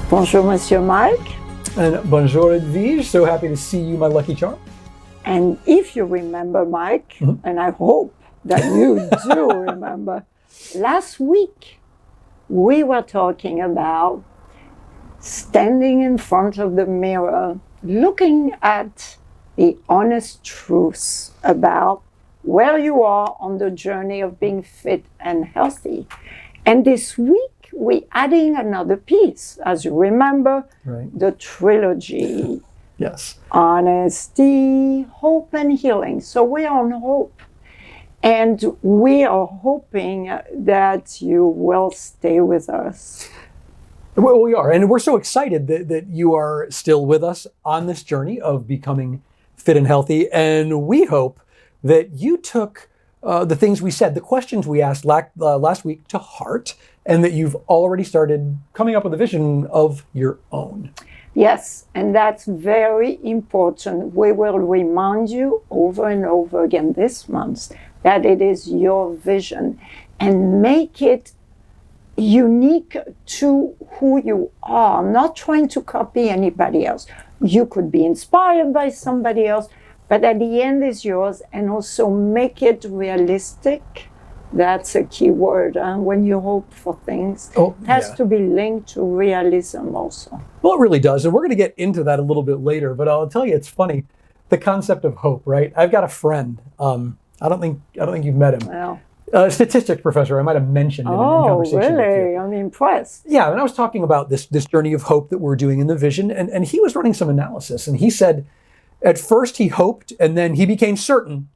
Bonjour, Monsieur Mike. And bonjour, Edwige. So happy to see you, my lucky charm. And if you remember, Mike, and I hope that you do remember, last week we were talking about standing in front of the mirror, looking at the honest truths about where you are on the journey of being fit and healthy. And this week, we're adding another piece. As you remember, the trilogy. Yes. Honesty, hope, and healing. So we're on hope. And we are hoping that you will stay with us. Well, we are. And we're so excited that you are still with us on this journey of becoming fit and healthy. And we hope that you took the things we said, the questions we asked last week to heart, and that you've already started coming up with a vision of your own. Yes, and that's very important. We will remind you over and over again this month that it is your vision and make it unique to who you are, not trying to copy anybody else. You could be inspired by somebody else, but at the end is yours, and also make it realistic. That's a key word. When you hope for things, it has to be linked to realism also. Well, it really does. And we're going to get into that a little bit later. But I'll tell you, it's funny, the concept of hope, right? I've got a friend. I don't think you've met him. Well, statistics professor. I might have mentioned him in conversation with you. Really? I'm impressed. Yeah, and I was talking about this journey of hope that we're doing in the vision. And he was running some analysis. And he said, at first he hoped, and then he became certain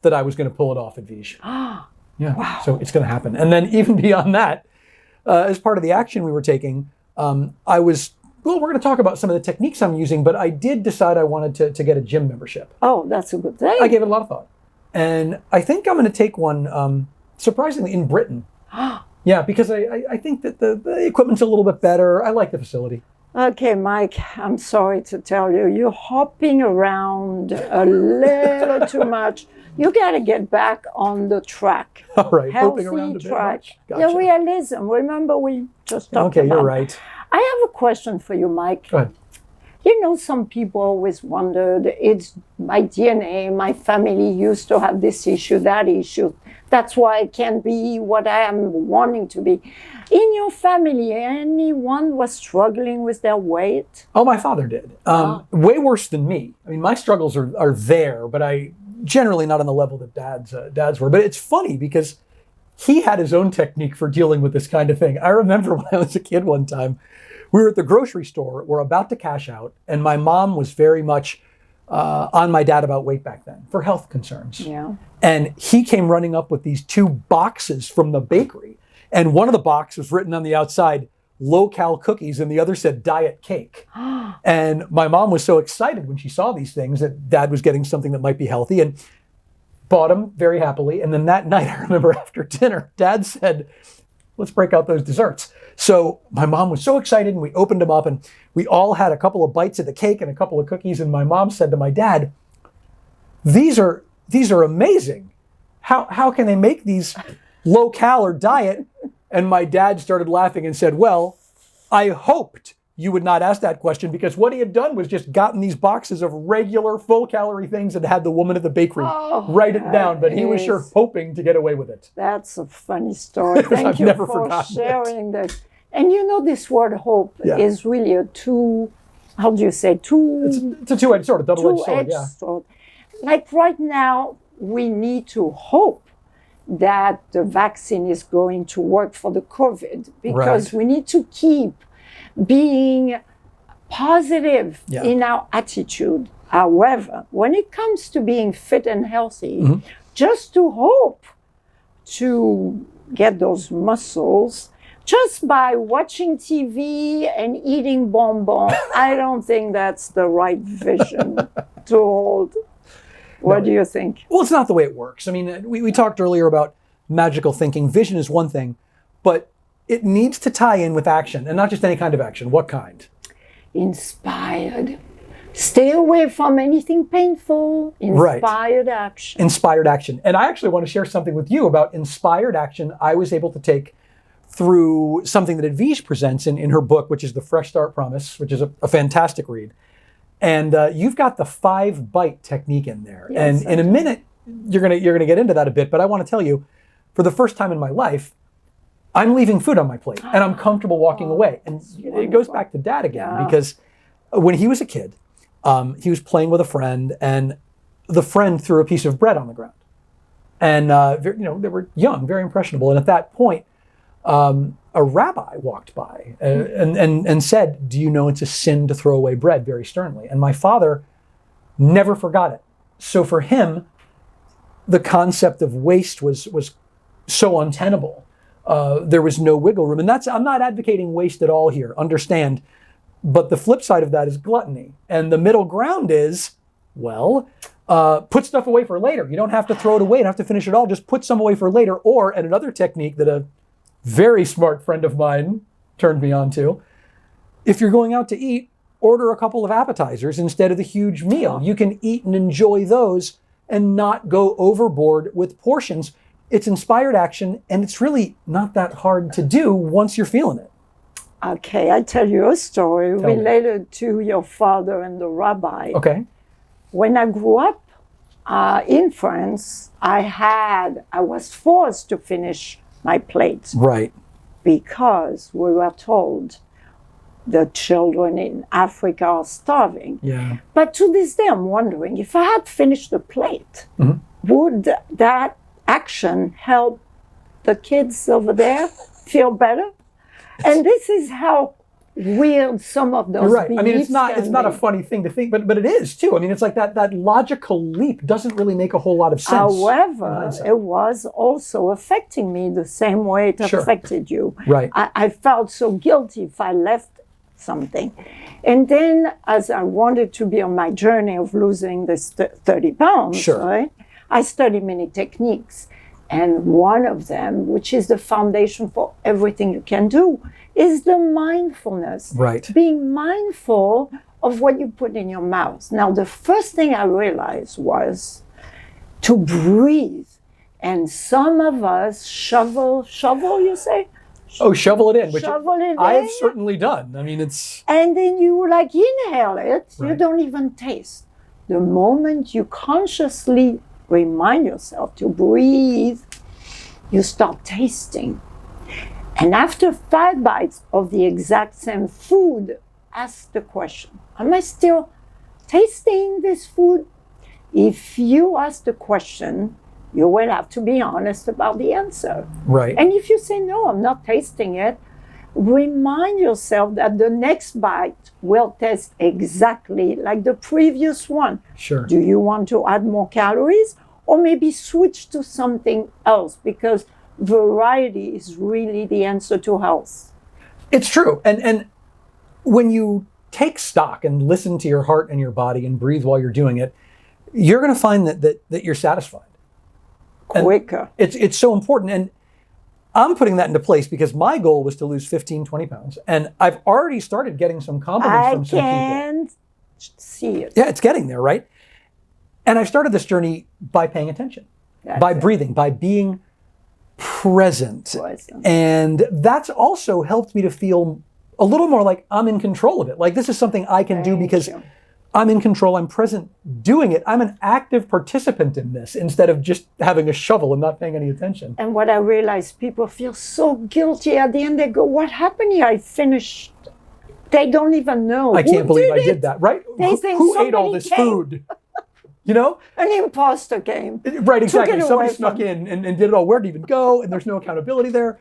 that I was going to pull it off at Vige. Yeah, wow. So it's going to happen. And then even beyond that, as part of the action we were taking, we're going to talk about some of the techniques I'm using, but I did decide I wanted to get a gym membership. Oh, that's a good thing. I gave it a lot of thought. And I think I'm going to take one, surprisingly, in Britain. Yeah, because I think that the equipment's a little bit better. I like the facility. Okay, Mike, I'm sorry to tell you, you're hopping around a little too much. You got to get back on the track. All right, healthy hopping around a track. bit. Gotcha. The realism. Remember, we just talked about. Okay, you're right. I have a question for you, Mike. Go ahead. You know, some people always wondered, it's my DNA, my family used to have this issue, that issue. That's why I can't be what I am wanting to be. In your family, anyone was struggling with their weight? Oh, my father did. Way worse than me. I mean, my struggles are there, but I generally not on the level that dad's were. But it's funny because he had his own technique for dealing with this kind of thing. I remember when I was a kid one time, we were at the grocery store, we're about to cash out, and my mom was very much on my dad about weight back then for health concerns. Yeah. And he came running up with these two boxes from the bakery. And one of the boxes was written on the outside, low-cal cookies, and the other said diet cake. And my mom was so excited when she saw these things that dad was getting something that might be healthy, and bought them very happily. And then that night, I remember after dinner, dad said, let's break out those desserts. So my mom was so excited, and we opened them up, and we all had a couple of bites of the cake and a couple of cookies. And my mom said to my dad, these are amazing. How can they make these low-cal or diet? And my dad started laughing and said, well, I hoped you would not ask that question, because what he had done was just gotten these boxes of regular full-calorie things and had the woman at the bakery write it down. But he was sure hoping to get away with it. That's a funny story. Thank you for sharing that. And you know, this word hope is really a it's a two-edged sword, a double-edged sword. Like right now, we need to hope that the vaccine is going to work for the COVID, because we need to keep being positive in our attitude. However, when it comes to being fit and healthy, just to hope to get those muscles just by watching TV and eating bonbons, I don't think that's the right vision to hold. What do you think? Well, it's not the way it works. I mean, we talked earlier about magical thinking. Vision is one thing, but it needs to tie in with action, and not just any kind of action. What kind? Inspired. Stay away from anything painful. Inspired action. Inspired action. And I actually want to share something with you about inspired action I was able to take through something that Advish presents in her book, which is The Fresh Start Promise, which is a fantastic read. And you've got the 5-bite technique in there. Yes, and in a minute, you're gonna get into that a bit. But I want to tell you, for the first time in my life, I'm leaving food on my plate, and I'm comfortable walking away. And it goes back to Dad again, because when he was a kid, he was playing with a friend, and the friend threw a piece of bread on the ground. And they were young, very impressionable. And at that point, a rabbi walked by and said, "Do you know it's a sin to throw away bread?" very sternly. And my father never forgot it. So for him, the concept of waste was so untenable. There was no wiggle room. And I'm not advocating waste at all here, understand. But the flip side of that is gluttony. And the middle ground is, put stuff away for later. You don't have to throw it away and have to finish it all. Just put some away for later. And another technique that a very smart friend of mine turned me on to, if you're going out to eat, order a couple of appetizers instead of the huge meal. You can eat and enjoy those and not go overboard with portions. It's inspired action, and it's really not that hard to do once you're feeling it. Okay, I tell you a story related to your father and the rabbi. Okay. When I grew up in France, I was forced to finish my plate. Right. Because we were told the children in Africa are starving. Yeah. But to this day, I'm wondering, if I had finished the plate, would that action help the kids over there feel better? And this is how weird some of those right. beliefs I mean, it's not a be. funny thing to think, but it is too. I mean, it's like that logical leap doesn't really make a whole lot of sense. However, it was also affecting me the same way it affected you. Right. I felt so guilty if I left something. And then as I wanted to be on my journey of losing this 30 pounds, right, I studied many techniques. And one of them, which is the foundation for everything you can do, is the mindfulness. Right. Being mindful of what you put in your mouth. Now, the first thing I realized was to breathe. And some of us shovel, you say? Shovel it in, which shovel it in. I have certainly done. I mean, it's... And then you inhale it, you don't even taste. The moment you consciously remind yourself to breathe, you start tasting. And after 5 bites of the exact same food, ask the question, am I still tasting this food? If you ask the question, you will have to be honest about the answer. Right. And if you say, no, I'm not tasting it, remind yourself that the next bite will taste exactly like the previous one. Sure. Do you want to add more calories? Or maybe switch to something else, because variety is really the answer to health. It's true. And when you take stock and listen to your heart and your body and breathe while you're doing it, you're going to find that you're satisfied. Quicker. And it's so important. And I'm putting that into place because my goal was to lose 15, 20 pounds. And I've already started getting some compliments from some people. I can see it. Yeah, it's getting there, right? And I've started this journey by paying attention, by breathing, by being present. And that's also helped me to feel a little more like I'm in control of it. Like this is something I can do because I'm in control, I'm present doing it. I'm an active participant in this instead of just having a shovel and not paying any attention. And what I realized, people feel so guilty at the end. They go, what happened here? I finished. They don't even know. I can't believe I did that, right? Who ate all this food? You know? An imposter came. Right, exactly. Somebody snuck in and did it all. Where did it even go? And there's no accountability there.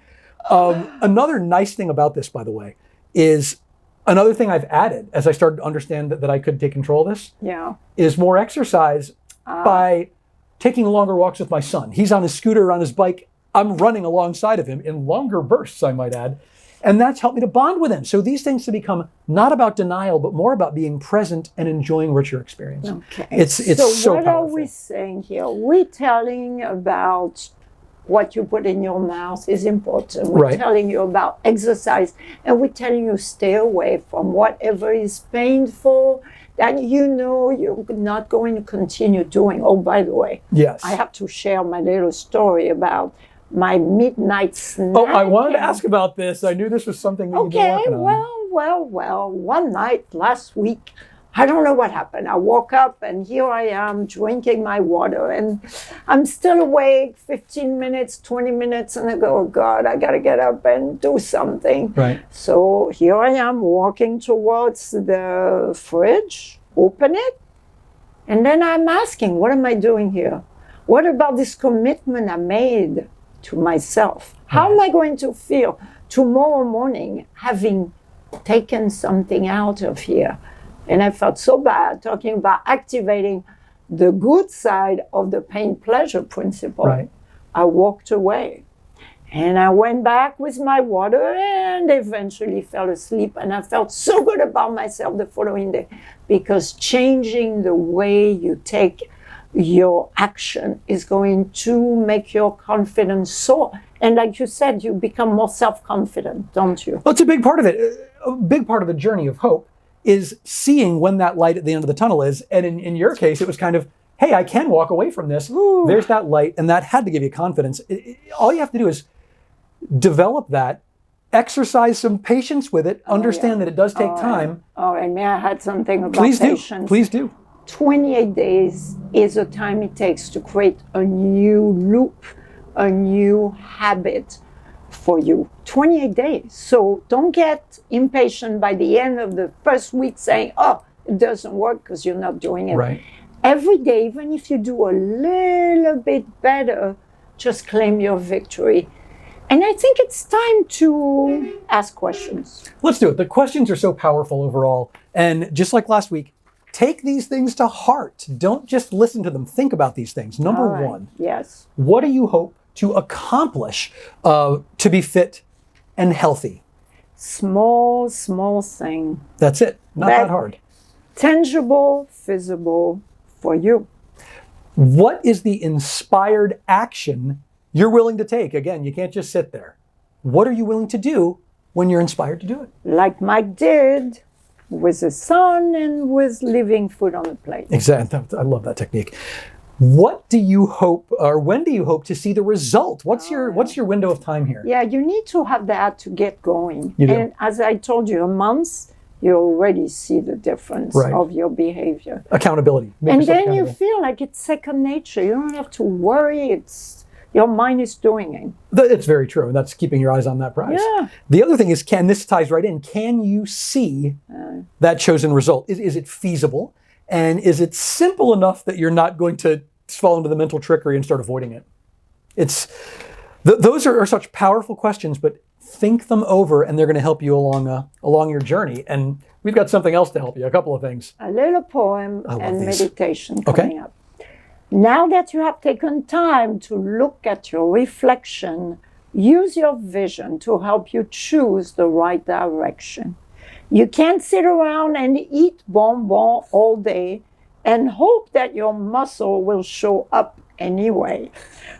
Another nice thing about this, by the way, is another thing I've added as I started to understand that I could take control of this is more exercise by taking longer walks with my son. He's on his scooter or on his bike. I'm running alongside of him in longer bursts, I might add. And that's helped me to bond with him. So these things to become not about denial, but more about being present and enjoying what you're experiencing. Okay. It's so what powerful. Are we saying here? We're telling about what you put in your mouth is important. We're telling you about exercise, and we're telling you stay away from whatever is painful that you know you're not going to continue doing. Oh, by the way, yes, I have to share my little story about my midnight snack. Oh, I wanted to ask about this. I knew this was something that you've been working on. Well. One night last week, I don't know what happened. I woke up and here I am drinking my water and I'm still awake 15 minutes, 20 minutes, and I go, oh God, I got to get up and do something. Right. So here I am walking towards the fridge, open it, and then I'm asking, what am I doing here? What about this commitment I made to myself? How am I going to feel tomorrow morning having taken something out of here? And I felt so bad talking about activating the good side of the pain-pleasure principle. Right. I walked away. And I went back with my water and eventually fell asleep. And I felt so good about myself the following day because changing the way you take your action is going to make your confidence soar. And like you said, you become more self-confident, don't you? Well, it's a big part of it. A big part of the journey of hope is seeing when that light at the end of the tunnel is. And in your case, it was kind of, hey, I can walk away from this. Ooh. There's that light. And that had to give you confidence. All you have to do is develop that, exercise some patience with it, understand that it does take time. And may I add something about patience? Please do. 28 days is the time it takes to create a new loop, a new habit for you. 28 days. So don't get impatient by the end of the first week saying, oh, it doesn't work because you're not doing it. Right. Every day, even if you do a little bit better, just claim your victory. And I think it's time to ask questions. Let's do it. The questions are so powerful overall. And just like last week, take these things to heart. Don't just listen to them. Think about these things. Number one. Yes. What do you hope to accomplish to be fit and healthy? Small thing. That's it. Not that hard. Tangible, visible for you. What is the inspired action you're willing to take? Again, you can't just sit there. What are you willing to do when you're inspired to do it? Like Mike did with his son and with leaving food on the plate. Exactly. I love that technique. What do you hope, or when do you hope to see the result? What's your window of time here? Yeah, you need to have that to get going. You do. And as I told you, a month, you already see the difference of your behavior. Accountability. And then you feel like it's second nature. You don't have to worry. Your mind is doing it. It's very true. And that's keeping your eyes on that prize. Yeah. The other thing is, this ties right in. Can you see that chosen result? Is it feasible? And is it simple enough that you're not going to fall into the mental trickery and start avoiding it? Those are such powerful questions, but think them over and they're going to help you along your journey. And we've got something else to help you, a couple of things. A little poem and meditation coming up. Now that you have taken time to look at your reflection, use your vision to help you choose the right direction. You can't sit around and eat bonbons all day and hope that your muscle will show up anyway.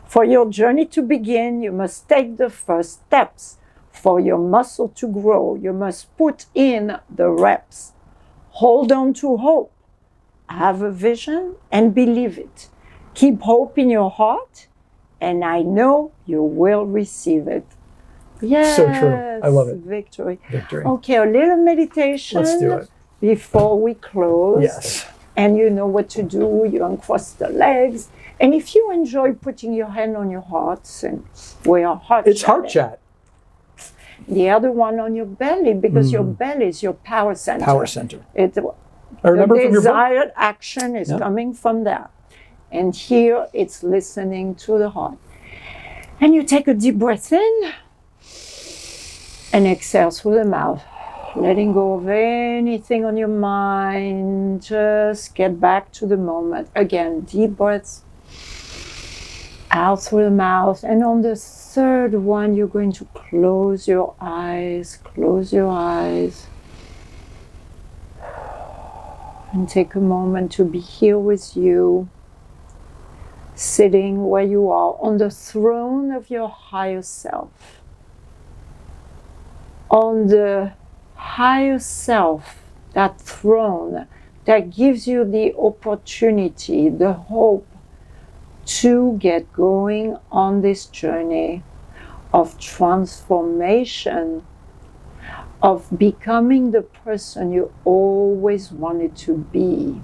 For your journey to begin, you must take the first steps. For your muscle to grow, you must put in the reps. Hold on to hope. Have a vision and believe it. Keep hope in your heart, and I know you will receive it. Yes. So true. I love it. Victory. Okay, a little meditation. Let's do it. Before we close. Yes. And you know what to do. You uncross the legs. And if you enjoy putting your hand on your heart, and where your heart It's heart chat. The other one on your belly, because your belly is your power center. Power center. I remember the from your book. desired action is coming from there. And here it's listening to the heart. And you take a deep breath in and exhale through the mouth, letting go of anything on your mind. Just get back to the moment. Again, deep breaths out through the mouth. And on the third one, you're going to close your eyes. Close your eyes. And take a moment to be here with you, sitting where you are on the throne of your higher self. On the higher self, that throne that gives you the opportunity, the hope to get going on this journey of transformation, of becoming the person you always wanted to be.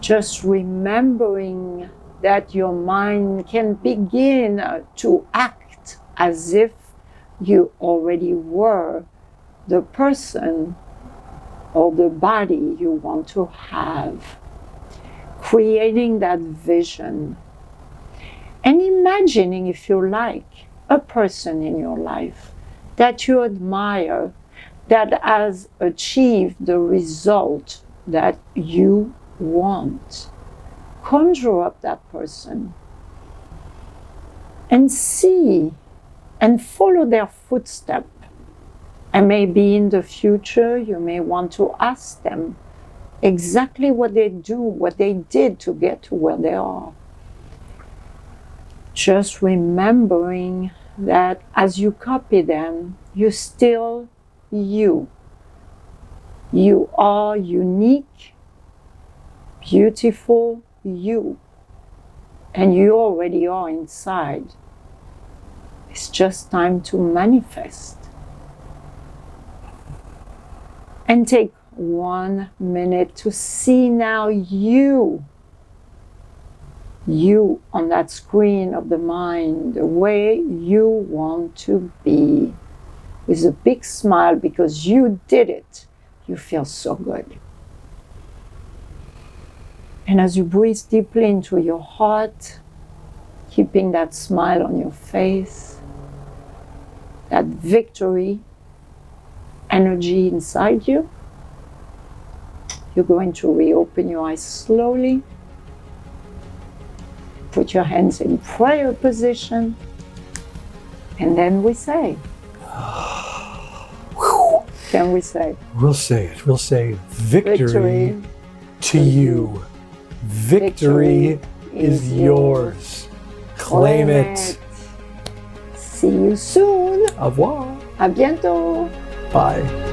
Just remembering that your mind can begin to act as if you already were the person or the body you want to have. Creating that vision. And imagining, if you like, a person in your life that you admire, that has achieved the result that you want. Conjure up that person and see and follow their footsteps. And maybe in the future you may want to ask them exactly what they do, what they did to get to where they are. Just remembering that as you copy them, you're still you. You are unique, beautiful you. And you already are inside. It's just time to manifest. And take 1 minute to see now you on that screen of the mind, the way you want to be, with a big smile because you did it. You feel so good. And as you breathe deeply into your heart, keeping that smile on your face, that victory energy inside you, you're going to reopen your eyes slowly. Put your hands in prayer position. And then we say, can we say? We'll say it. We'll say victory to you. Victory is yours. Claim it. See you soon. Au revoir. À bientôt. Bye.